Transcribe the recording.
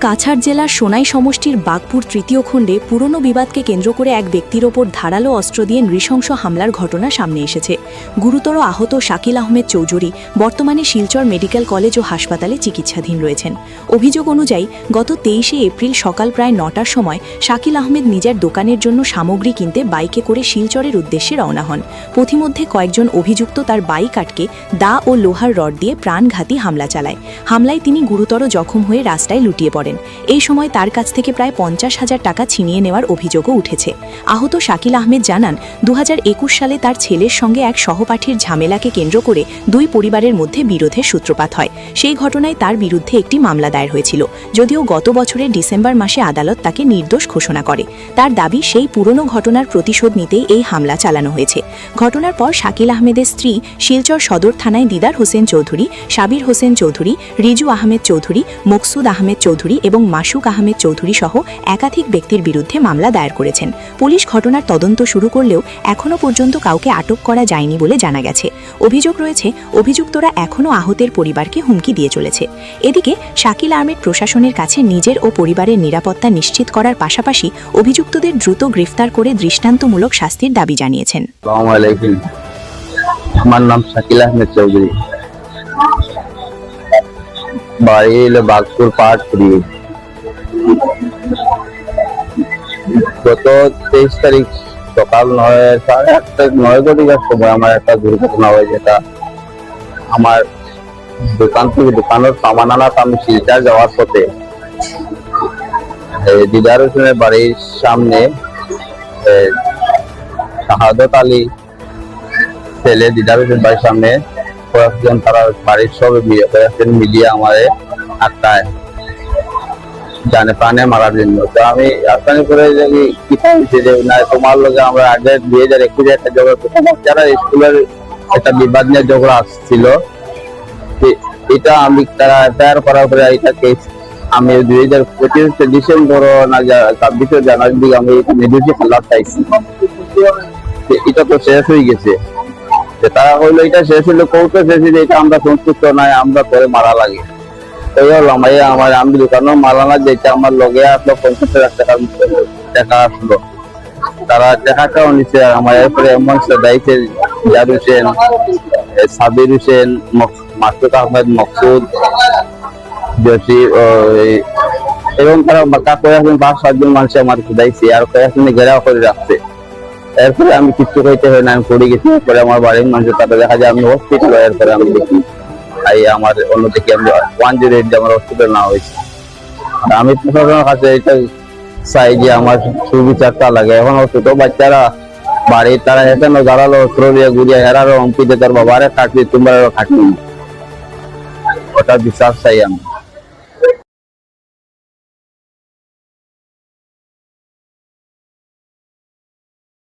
কাছাড় জেলার সোনাই সমষ্টির বাগপুর তৃতীয় খণ্ডে পুরনো বিবাদকে কেন্দ্র করে এক ব্যক্তির ওপর ধারালো অস্ত্র দিয়ে নৃশংস হামলার ঘটনা সামনে এসেছে। গুরুতর আহত শাকিল আহমেদ চৌধুরী বর্তমানে শিলচর মেডিকেল কলেজ ও হাসপাতালে চিকিৎসাধীন রয়েছেন। অভিযোগ অনুযায়ী গত 23শে এপ্রিল সকাল প্রায় 9টার সময় শাকিল আহমেদ নিজের দোকানের জন্য সামগ্রী কিনতে বাইকে করে শিলচরের উদ্দেশ্যে রওনা হন। পথিমধ্যে কয়েকজন অভিযুক্ত তার বাইক আটকে দা ও লোহার রড দিয়ে প্রাণঘাতী হামলা চালায়। হামলায় তিনি গুরুতর জখম হয়ে রাস্তায় লুটিয়ে পড়েন। এই সময় তার কাছ থেকে প্রায় 50,000 টাকা ছিনিয়ে নেওয়ার অভিযোগও উঠেছে। আহত শাকিল আহমেদ জানান, 2021 সালে তার ছেলের সঙ্গে এক সহপাঠীর ঝামেলাকে কেন্দ্র করে দুই পরিবারের মধ্যে বিরোধের সূত্রপাত হয়। সেই ঘটনায় তার বিরুদ্ধে একটি মামলা দায়ের হয়েছিল, যদিও গত বছরের ডিসেম্বর মাসে আদালত তাকে নির্দোষ ঘোষণা করে। তার দাবি, সেই পুরনো ঘটনার প্রতিশোধ নিতেই এই হামলা চালানো হয়েছে। ঘটনার পর শাকিল আহমেদের স্ত্রী শিলচর সদর থানায় দিদার হোসেন চৌধুরী, সাবির হোসেন চৌধুরী, রিজু আহমেদ চৌধুরী, মকসুদ আহমেদ চৌধুরী এবং মাসুক আহমেদ চৌধুরী সহ একাধিক ব্যক্তির বিরুদ্ধে মামলা দায়ের করেছেন। পুলিশ ঘটনার তদন্ত শুরু করলেও এখনও পর্যন্ত কাউকে আটক করা যায়নি বলে জানা গেছে। অভিযোগ রয়েছে, অভিযুক্তরা এখনও আহতের পরিবারকে হুমকি দিয়ে চলেছে। এদিকে শাকিল আহমেদ প্রশাসনের কাছে নিজের ও পরিবারের নিরাপত্তা নিশ্চিত করার পাশাপাশি অভিযুক্তদের দ্রুত গ্রেফতার করে দৃষ্টান্তমূলক শাস্তির দাবি জানিয়েছেন। আমার নাম শাকিল আহমেদ চৌধুরী, বাড়ি হলো বাগপুর পার্ট 3। গত 23 তারিখ সকাল 9:30 সময় আমার একটা দুর্ঘটনা হয়, যেটা আমার দোকান থেকে দোকানের সামান আনাতে আমি শিলচর যাওয়ার পথে দিদার হোসেনের বাড়ির সামনে শাহাদত আলী ছেলে দিদার হোসেন বাড়ির সামনে কয়েকজন তারা বাড়ির সব কয়েকজন মিলিয়ে আমার আটকায় জানে প্রাণে মারার জন্য। তো আমি আসানি করে কি পাইছি যে না, তোমার লগে আমরা আগে 2021 একটা ঝগড়া, যারা স্কুলের একটা বিবাদ নিয়ে ঝগড়া আসছিল, এটা আমি তারা এফআইআর করার পরে এটা কেস আমি 2025 ডিসেম্বর না 26 জানুয়ারির দিকে আমি নির্দোষী খালাস পাইছি। এটা তো শেষ হয়ে গেছে। তারা হইলো এটা শেষ হইলো, কোর্টে শেষ হইলে এটা আমরা সন্তুষ্ট নাই, আমরা করে মারা লাগে। এই হলো আমার আমি দোকানও মালানা যেটা আমার লগে আসলো 50,000 টাকা আসলো, তারা টাকাটাও নিচ্ছে আমার। এরপরে এমন দায়িত্বে জাদ হোসেন, সাবির হোসেন, মাসুক আহমেদ, মকসুদ, জসির এবং তারা কয়েকজন 5-7 মানুষ আমার দায়িত্বে আর কয়েকজন ঘেরাও করে রাখছে। এরপরে আমি কিছু কইতে হয় না, আমি পড়ে গেছি। এরপরে আমার বাড়ির মানুষ তাদের দেখা যায় আমি হসপিটাল, এরপরে আমি দেখি আমার অন্যদিকে আমি 108 আমার হসপিটাল না হয়েছে। আমি প্রশাসনের কাছে এটা চাই যে আমার সুবিচারটা লাগে। এখন ছোট বাচ্চারা বাড়ির তারা এখানে দাঁড়ালো অস্ত্র দিয়ে ঘুরিয়ে হেরারও অম্পিতে তার বাবারে কাটলি তোমরা কাটলি, ওটা বিশ্বাস চাই আমি।